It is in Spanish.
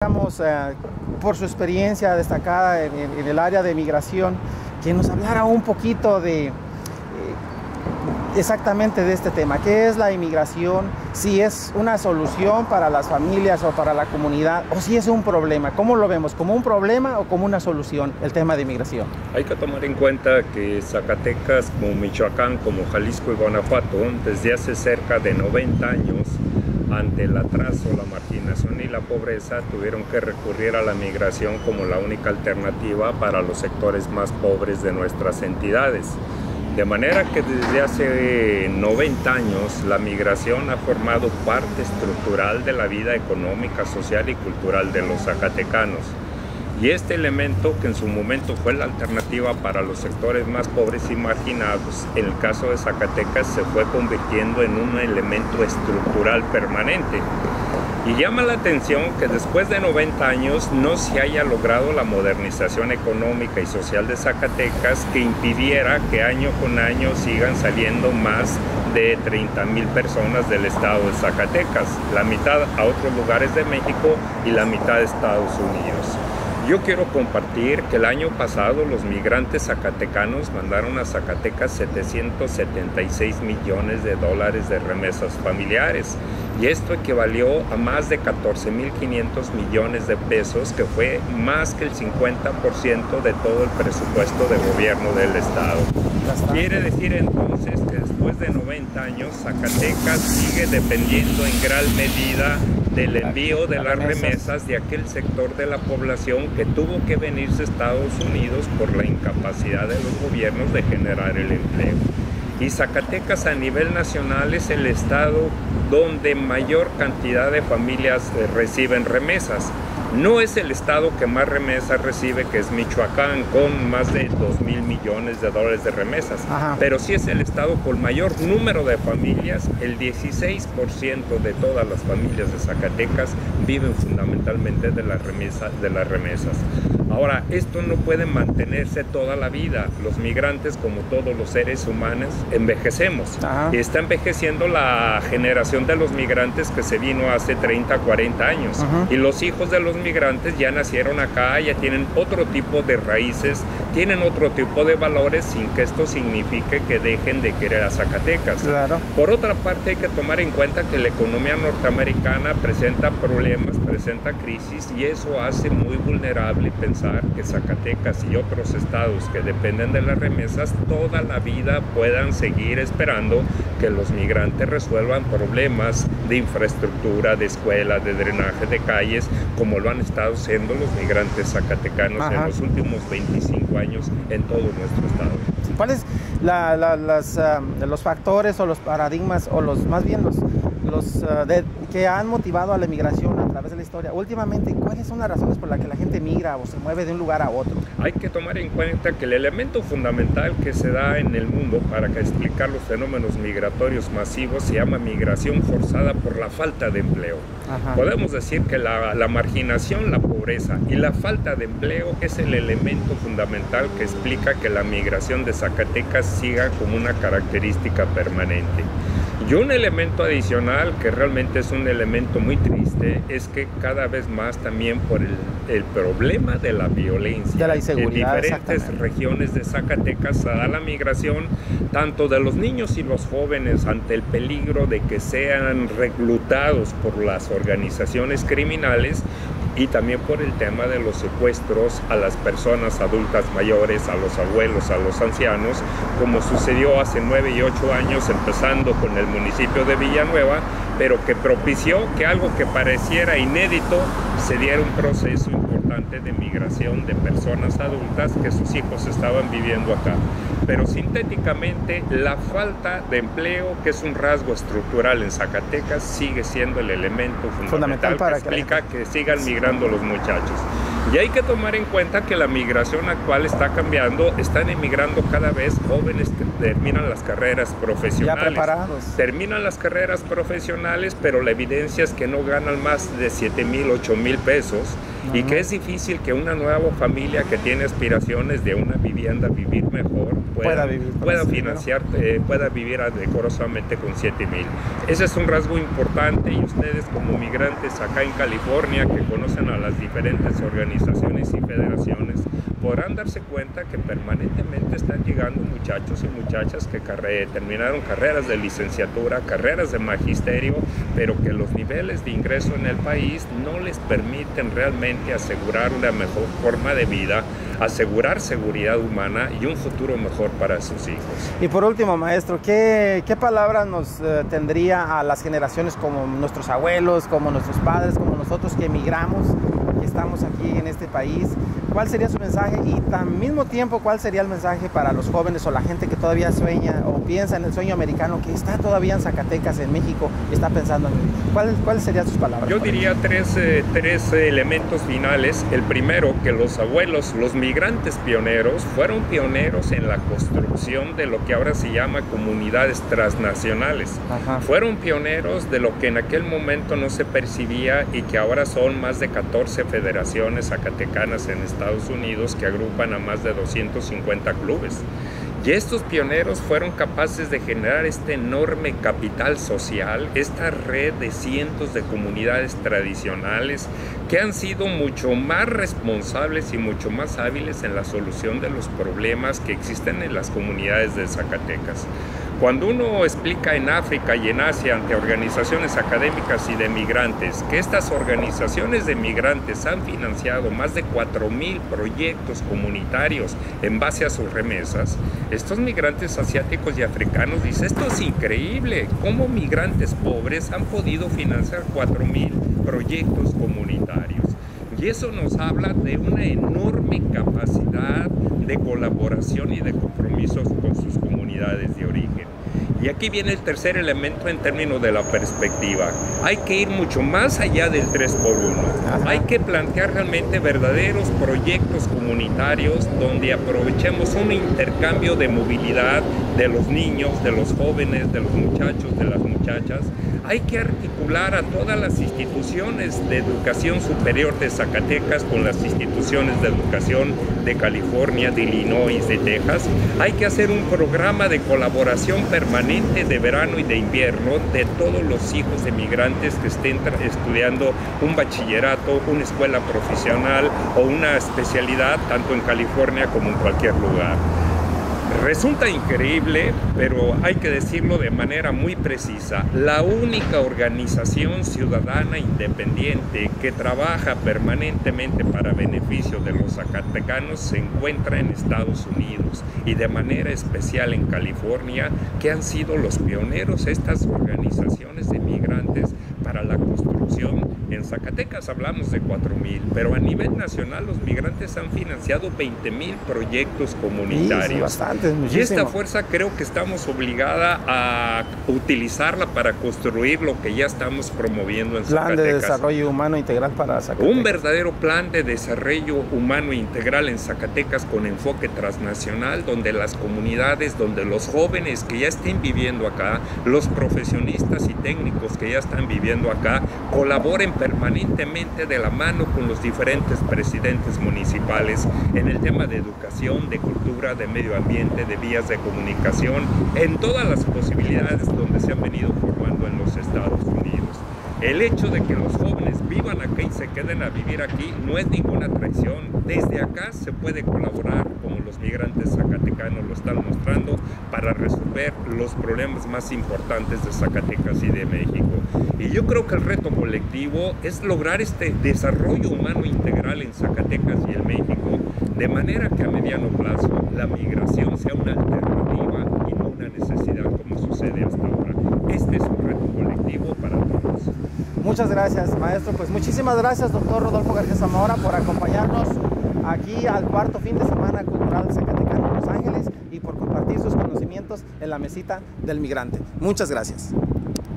Digamos, por su experiencia destacada en el área de migración, que nos hablara un poquito de exactamente de este tema. ¿Qué es la inmigración? Si es una solución para las familias o para la comunidad, o si es un problema. ¿Cómo lo vemos? ¿Como un problema o como una solución el tema de inmigración? Hay que tomar en cuenta que Zacatecas, como Michoacán, como Jalisco y Guanajuato, desde hace cerca de 90 años, ante el atraso, la marginación y la pobreza, tuvieron que recurrir a la migración como la única alternativa para los sectores más pobres de nuestras entidades. De manera que desde hace 90 años la migración ha formado parte estructural de la vida económica, social y cultural de los zacatecanos. Y este elemento, que en su momento fue la alternativa para los sectores más pobres y marginados, en el caso de Zacatecas se fue convirtiendo en un elemento estructural permanente. Y llama la atención que después de 90 años no se haya logrado la modernización económica y social de Zacatecas que impidiera que año con año sigan saliendo más de 30,000 personas del estado de Zacatecas, la mitad a otros lugares de México y la mitad de Estados Unidos. Yo quiero compartir que el año pasado los migrantes zacatecanos mandaron a Zacatecas 776 millones de dólares de remesas familiares. Y esto equivalió a más de 14,500 millones de pesos, que fue más que el 50% de todo el presupuesto de gobierno del estado. Quiere decir entonces que después de 90 años Zacatecas sigue dependiendo en gran medida del envío de las remesas de aquel sector de la población que tuvo que venirse a Estados Unidos por la incapacidad de los gobiernos de generar el empleo. Y Zacatecas a nivel nacional es el estado donde mayor cantidad de familias reciben remesas. No es el estado que más remesas recibe, que es Michoacán, con más de 2,000 millones de dólares de remesas. Pero sí es el estado con mayor número de familias. El 16% de todas las familias de Zacatecas viven fundamentalmente de las remesas. Ahora, esto no puede mantenerse toda la vida. Los migrantes, como todos los seres humanos, envejecemos. Y está envejeciendo la generación de los migrantes que se vino hace 30, 40 años. Y los hijos de los migrantes ya nacieron acá, ya tienen otro tipo de raíces, tienen otro tipo de valores, sin que esto signifique que dejen de querer a Zacatecas. Por otra parte, hay que tomar en cuenta que la economía norteamericana presenta problemas, presenta crisis, y eso hace muy vulnerable pensar que Zacatecas y otros estados que dependen de las remesas toda la vida puedan seguir esperando que los migrantes resuelvan problemas de infraestructura, de escuela, de drenaje de calles, como lo han estado haciendo los migrantes zacatecanos en los últimos 25 años en todo nuestro estado. ¿Cuáles los factores o los paradigmas, o más bien que han motivado a la migración a través de la historia? Últimamente, ¿cuáles son las razones por las que la gente migra o se mueve de un lugar a otro? Hay que tomar en cuenta que el elemento fundamental que se da en el mundo para explicar los fenómenos migratorios masivos se llama migración forzada por la falta de empleo. Podemos decir que la marginación, la pobreza y la falta de empleo es el elemento fundamental que explica que la migración de Zacatecas siga como una característica permanente. Y un elemento adicional, que realmente es un elemento muy triste, es que cada vez más también por el problema de la violencia, de la inseguridad, en diferentes regiones de Zacatecas se da la migración tanto de los niños y los jóvenes ante el peligro de que sean reclutados por las organizaciones criminales, y también por el tema de los secuestros a las personas adultas mayores, a los abuelos, a los ancianos, como sucedió hace 9 y 8 años, empezando con el municipio de Villanueva, pero que propició que algo que pareciera inédito se diera un proceso importante de migración de personas adultas que sus hijos estaban viviendo acá. Pero sintéticamente, la falta de empleo, que es un rasgo estructural en Zacatecas, sigue siendo el elemento fundamental para que explica que sigan migrando los muchachos. Y hay que tomar en cuenta que la migración actual está cambiando, están emigrando cada vez jóvenes que terminan las carreras profesionales. Ya preparados. Terminan las carreras profesionales, pero la evidencia es que no ganan más de 7,000, 8,000 pesos. y que es difícil que una nueva familia que tiene aspiraciones de una vivienda, vivir mejor, pueda financiar, pueda vivir decorosamente con 7,000. Ese es un rasgo importante, y ustedes como migrantes acá en California, que conocen a las diferentes organizaciones y federaciones, podrán darse cuenta que permanentemente están llegando muchachos y muchachas que terminaron carreras de licenciatura, carreras de magisterio, pero que los niveles de ingreso en el país no les permiten realmente asegurar una mejor forma de vida, asegurar seguridad humana y un futuro mejor para sus hijos. Y por último, maestro, ¿qué palabras nos tendría a las generaciones como nuestros abuelos, como nuestros padres, como nosotros que emigramos, que estamos aquí en este país? ¿Cuál sería su mensaje? Y al mismo tiempo, ¿cuál sería el mensaje para los jóvenes o la gente que todavía sueña o piensa en el sueño americano, que está todavía en Zacatecas, en México, y está pensando en él? ¿Cuáles serían sus palabras? Yo diría tres elementos finales. El primero, que los abuelos, los migrantes pioneros, fueron pioneros en la construcción de lo que ahora se llama comunidades transnacionales. Ajá. Fueron pioneros de lo que en aquel momento no se percibía y que ahora son más de 14 federaciones zacatecanas en Estados Unidos que agrupan a más de 250 clubes. Y estos pioneros fueron capaces de generar este enorme capital social, esta red de cientos de comunidades tradicionales que han sido mucho más responsables y mucho más hábiles en la solución de los problemas que existen en las comunidades de Zacatecas. Cuando uno explica en África y en Asia ante organizaciones académicas y de migrantes que estas organizaciones de migrantes han financiado más de 4,000 proyectos comunitarios en base a sus remesas, estos migrantes asiáticos y africanos dicen: esto es increíble, ¿cómo migrantes pobres han podido financiar 4,000 proyectos comunitarios? Y eso nos habla de una enorme capacidad de colaboración y de compromisos con sus comunidades de origen. Y aquí viene el tercer elemento en términos de la perspectiva. Hay que ir mucho más allá del 3x1. Hay que plantear realmente verdaderos proyectos comunitarios donde aprovechemos un intercambio de movilidad de los niños, de los jóvenes, de los muchachos, de las muchachas. Hay que articular a todas las instituciones de educación superior de Zacatecas con las instituciones de educación de California, de Illinois, de Texas. Hay que hacer un programa de colaboración permanente de verano y de invierno de todos los hijos de migrantes que estén estudiando un bachillerato, una escuela profesional o una especialidad, tanto en California como en cualquier lugar. Resulta increíble, pero hay que decirlo de manera muy precisa. La única organización ciudadana independiente que trabaja permanentemente para beneficio de los zacatecanos se encuentra en Estados Unidos y de manera especial en California, que han sido los pioneros estas organizaciones de migrantes para la construcción. En Zacatecas hablamos de 4,000, pero a nivel nacional los migrantes han financiado 20,000 proyectos comunitarios. Sí, bastante, muchísimo. Y esta fuerza creo que estamos obligada a utilizarla para construir lo que ya estamos promoviendo en Zacatecas. Plan de desarrollo humano integral para Zacatecas. Un verdadero plan de desarrollo humano integral en Zacatecas con enfoque transnacional, donde las comunidades, donde los jóvenes que ya estén viviendo acá, los profesionistas y técnicos que ya están viviendo acá, colaboren permanentemente de la mano con los diferentes presidentes municipales en el tema de educación, de cultura, de medio ambiente, de vías de comunicación, en todas las posibilidades donde se han venido formando en los Estados Unidos. El hecho de que los jóvenes vivan acá y se queden a vivir aquí no es ninguna traición. Desde acá se puede colaborar, como los migrantes zacatecanos lo están mostrando, para resolver los problemas más importantes de Zacatecas y de México. Y yo creo que el reto colectivo es lograr este desarrollo humano integral en Zacatecas y en México, de manera que a mediano plazo la migración sea una alternativa y no una necesidad como sucede hasta ahora. Este es un reto colectivo para todos. Muchas gracias, maestro. Pues muchísimas gracias, doctor Rodolfo García Zamora, por acompañarnos aquí al cuarto fin de semana cultural zacatecano en Los Ángeles y por compartir sus conocimientos en la mesita del migrante. Muchas gracias.